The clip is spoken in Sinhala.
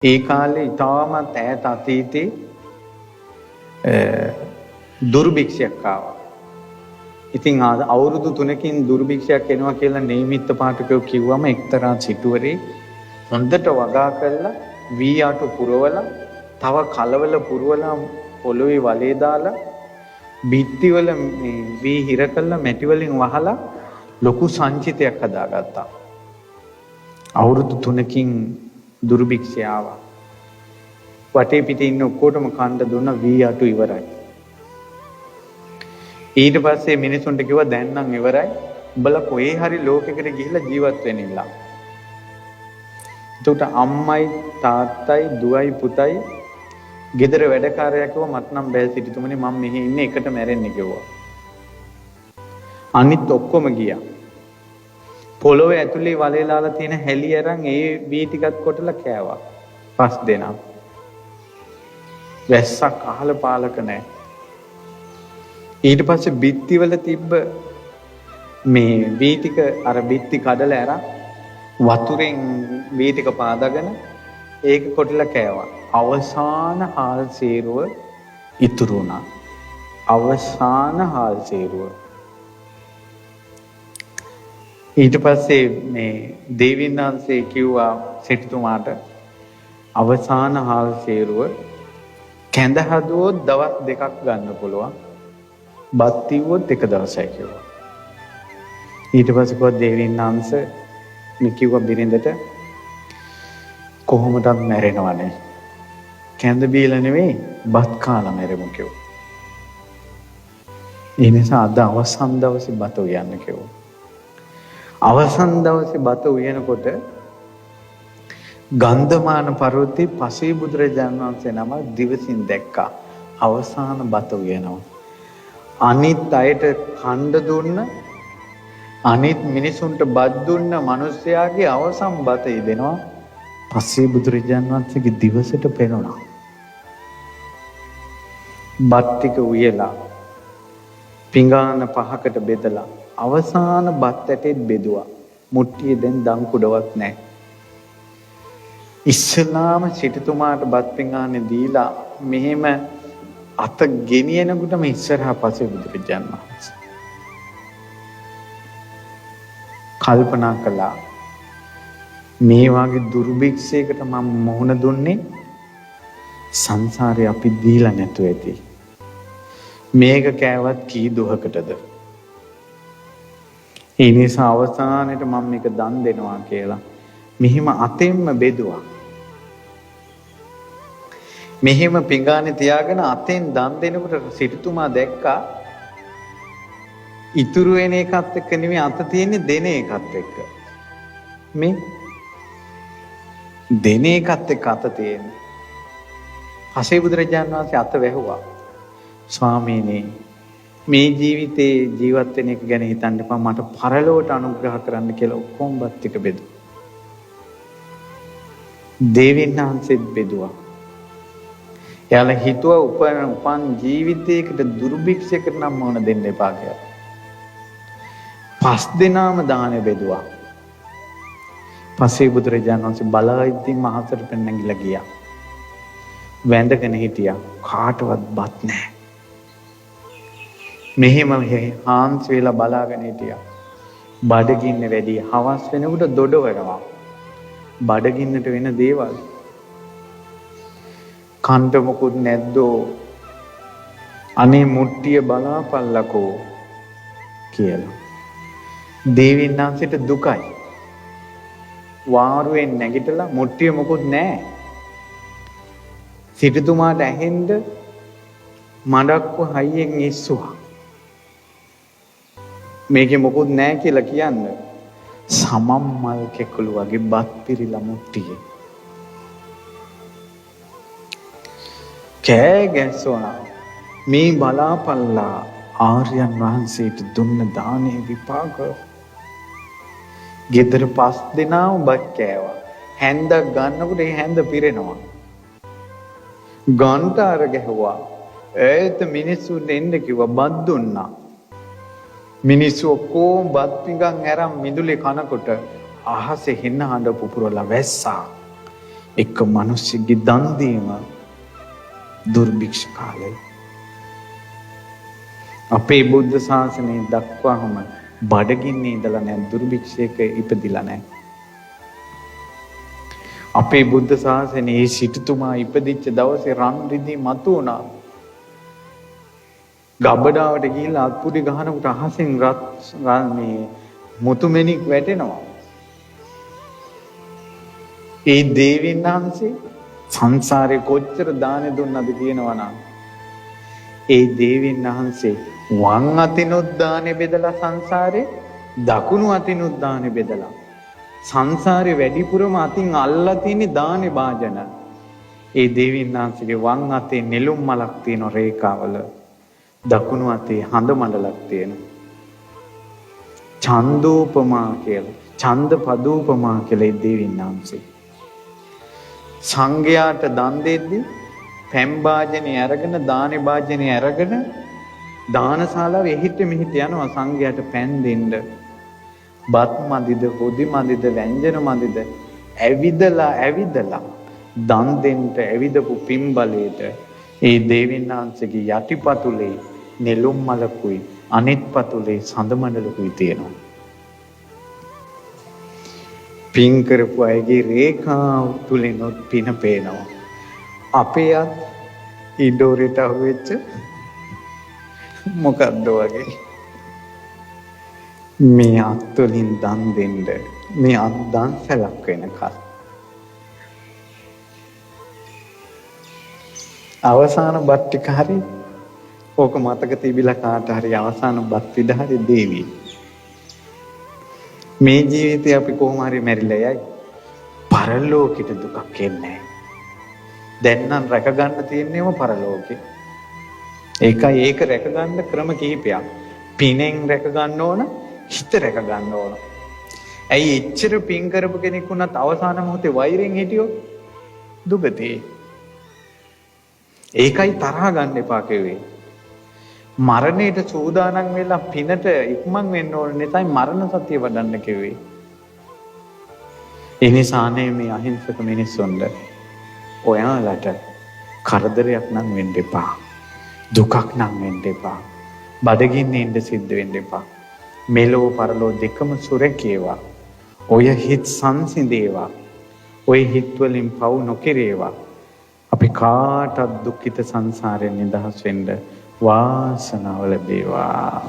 ඒ කාලේ ඉතාමත් ඈත අතීතේ දුර්භික්ෂයක් ආවා. ඉතින් අවුරුදු 3කින් දුර්භික්ෂයක් එනවා කියලා නියමිත පාඨකයෝ කිව්වම එක්තරා සිටුවරේ හොඳට වගා කරලා වී අටු පුරවලා තව කලවල පුරවලා පොළොවේ වලේ දාලා බිත්තිවල මේ වී හිර කරලා මැටි වලින් වහලා ලොකු සංචිතයක් හදාගත්තා. අවුරුදු 3කින් දුර්භික්ෂය ආවා. වටේ පිටේ ඉන්න ඔක්කොටම කන්න දුන්න වී අටු ඉවරයි. ඊට පස්සේ මිනිසුන්ට කිව්වා දැන් නම් ඉවරයි. උඹලා කොහේ හරි ලෝකෙකට ගිහිල්ලා ජීවත් වෙන්නilla. එතකොට අම්මයි තාත්තයි දුවයි පුතයි ගෙදර වැඩකාරයා කිව්වා මට නම් බෑ සිටුතුමනි මම මෙහි ඉන්නේ එකට මැරෙන්න කිව්වා. අනිත් ඔක්කොම ගියා. පොළොවේ ඇතුලේ වලේලාලා තියෙන හැලි අරන් ඒ වී ටිකත් කොටලා කෑවා. 5 දෙනා. වැස්සක් අහල පාලක නැහැ. ඊට පස්සේ බිත්තිවල තිබ්බ මේ වී ටික අර බිත්ති කඩලා අරන් වතුරෙන් වී ටික පාදාගෙන ඒක කොටලා කෑවා. අවසාන හාල් සේරුව ඉතුරු වුණා. අවසාන හාල් සේරුව. ඊට පස්සේ මේ දේවින් වහන්සේ කිව්වා සිටුතුමාට අවසාන හාල් සේරුව කැඳ හදුවොත් දවස් 2ක් ගන්න පුළුවන්. බත් තිව්වොත් එක දවසයි කිව්වා. ඊට පස්සේ කොහොමද දේවින් වහන්සේ මේ කිව්වා බිරිඳට කොහොමදත් මැරෙනවනේ. කැඳ බීලා නෙවෙයි බත් කාලා මැරෙමු කිව්වා. ඒ නිසා අද අවසන් දවසේ බත උයන්න කිව්වා. අවසන් දවසේ බත උයනකොට ගන්ධමාන පර්වතයේ පසේ බුදුරජාණන් වහන්සේ නම දිවසින් දැක්කා. අවසාන බත උයනවා. අනිත් අයට කණ්ඩ දුන්න අනිත් මිනිසුන්ට බත් දුන්න මිනිස්යාගේ අවසන් බත ඉදෙනවා. පසේ බුදුරජාණන් වහන්සේගේ දිවසට පෙනුණා. බත් ටික උයලා පිඟාන 5කට බෙදලා අවසාන බත් ඇටෙත් බෙදුවා. මුට්ටියේ දැන් දම් කුඩවත් නැහැ. ඉස්ලාම සිටුතුමාට බත් පිඟානේ දීලා මෙහෙම අත ගෙනියනකොටම ඉස්සරහා පසේ බුදුරජාණන් වහන්සේ කල්පනා කළා මේ වගේ දුර්භික්ෂයකට මම මුහුණ දුන්නේ සංසාරේ අපි දීලා නැතුව ඇති. මේක කෑවත් කී දුහකටද? ඒ නිසා අවසානයේ මම මේක දන් දෙනවා කියලා මෙහිම අතෙන්ම බෙදුවා. මෙහෙම පිඟානේ තියාගෙන අතෙන් දන් දෙනකොට සිටුතුමා දැක්කා ඉතුරු වෙන එකත් එක්ක නෙමෙයි අත තියෙන්නේ දෙන එකත් එක්ක. මේ දෙන එකත් එක්ක අත තියෙන්නේ. පසේ බුදුරජාණන් වහන්සේ අත වැහුවා. ස්වාමීනි මේ ජීවිතේ ජීවත් වෙන එක ගැන හිතන්න එපා මට පරලොවට අනුග්‍රහ කරන්න කියලා ඔක්කොම බත් ටික බෙදුවා. දේවින් වහන්සේත් බෙදුවා. එයාලා හිතුවා උපන් ජීවිතයකට දුර්භික්ෂයකට නම් මොන දෙන්න එපා කියලා. 5 දෙනාම දානෙ බෙදුවා. පසේ බුදුරජාණන් වහන්සේ බලයිද්දී මහසට පෙන්නගිලා ගියා. වැඳගෙන හිටියා. කාටවත් බත් නැහැ. මෙහෙම හාන්ස් වෙලා බලාගෙන හිටියා. බඩගින්න වැඩි. හවස් වෙනකොට දොඩවනවා. බඩගින්නට වෙන දේවල්. කන්ට මොකුත් නැද්දෝ. අනේ මුට්ටිය බලාපල්ලකෝ කියලා. දේවින් වහන්සේට දුකයි. වාරුවෙන් නැගිටලා මුට්ටිය මොකුත් නැහැ. සිටුතුමාට ඇහෙන්න මඩක්ව හයියෙන් ඉස්සුවා. මේකේ මොකුත් නැහැ කියලා කියන්න. සමම් මල් කෙකුළු වගේ බත් පිරිලා මුට්ටියේ. කෑ ගැස්සුවා. මේ බලාපල්ලා ආර්යයන් වහන්සේට දුන්න දානේ විපාක. ගෙදර 5 දෙනාම බත් කෑවා. හැන්දක් ගන්නකොට ඒ හැන්ද පිරෙනවා. ගන්ටාර ගැහුවා. ඒත් මිනිස්සුන්ට එන්න කිව්වා බත් දුන්නා. මිනිස්සු ඔක්කොම බත් පිඟන් අරන් මිදුලේ කනකොට අහසේ හින්න හඬ පුපුරලා වැස්සා. එක මිනිස්සුගේ දන් දීම දුර්භික්ෂ කාලය. අපේ බුද්ධ ශාසනය දක්වාම බඩගින්නේ ඉඳලා නැහැ, දුර්භික්ෂයක ඉපදිලා නැහැ. අපේ බුද්ධ ශාසනයේ සිටුතුමා ඉපදිච්ච දවසේ රන් රිදී මතු වුණා. ගබඩාවට ගිහිල්ලා අත්පුඩි ගහනකොට අහසින් මේ මුතුමැණික් වැටෙනවා. ඒ දේවීන් වහන්සේ සංසාරේ කොච්චර දාන දුන්නද කියනවා නම්, ඒ දේවීන් වහන්සේ වම් අතිනුත් දානේ බෙදලා සංසාරේ, දකුණු අතිනුත් දානේ බෙදලා සංසාරේ වැඩිපුරම අතින් අල්ලා තියෙන දානේ භාජන. ඒ දේවීන් වහන්සේගේ වම් අතේ නෙළුම් මලක් තියෙන රේඛාවල, දකුණු අතේ හඳ මණ්ඩලක් තියෙන. ඡන්දෝපමා කියලා, ඡන්ද පදෝපමා කියලා ඒ දේවීන් වහන්සේ සංඝයාට දන් දෙද්දී පැම් භාජනේ අරගෙන, දානේ භාජනේ අරගෙන දානශාලාවේ එහිට මෙහිට යනවා සංඝයාට පැන් දෙන්න. බත් මදිද, හොදි මදිද, වැංජන මදිද, ඇවිදලා දන් දෙන්න ඇවිදපු පින්බලයට ඒ දේවීන් වහන්සේගේ යටිපතුලේ නෙළුම් මලකුයි, අනිත් පතුලේ සඳ මණ්ඩලකුයි තියෙනවා. පින් කරපු අයගේ රේඛාව තුලිනුත් පින පේනවා. අපේ අත් ඉඩෝරේට අහුවෙච්ච මොකද්ද වගේ. මේ අත් වලින් දන් දෙන්න, මේ අත් දන් සැලක් වෙනකල් අවසාන බත් ටික හරි ඕක මතක තිබිලා කාට හරි අවසාන බත් පිට හරි දේවි. මේ ජීවිතේ අපි කොහොම හරි මැරිලා යයි. පරලෝකෙට දුකක් එන්නේ නැහැ. දැන් නම් රැක ගන්න තියෙන්නේම පරලෝකේ. ඒකයි ඒක රැක ගන්න ක්‍රම කිහිපයක්. පිනෙන් රැක ගන්න ඕන, හිත රැක ගන්න ඕන. ඇයි එච්චර පින් කරපු කෙනෙක් වුණත් අවසාන මොහොතේ වෛරෙන් හිටියොත් දුගතේ. ඒකයි තරහ ගන්න එපා කිව්වේ. මරණයට සූදානම් වෙලා පිනට ඉක්මන් වෙන්න ඕන නැතයි මරණ සතිය වඩන්න කිව්වේ. ඒ නිසා මේ අහිංසක මිනිස්සුන්ට ඔයාලට කරදරයක් නම් වෙන්න එපා. දුකක් නම් වෙන්න එපා. බඩගින්නේ ඉඳ සිද්ධ වෙන්න එපා. මෙලෝ පරලෝ දෙකම සුරකේවා. ඔය හිත සංසිඳේවා. ඔය හිත වලින් පව් නොකිරේවා. අපි කාටත් දුක්ඛිත සංසාරයෙන් නිදහස් වෙන්න වාසනාව ලැබේවා.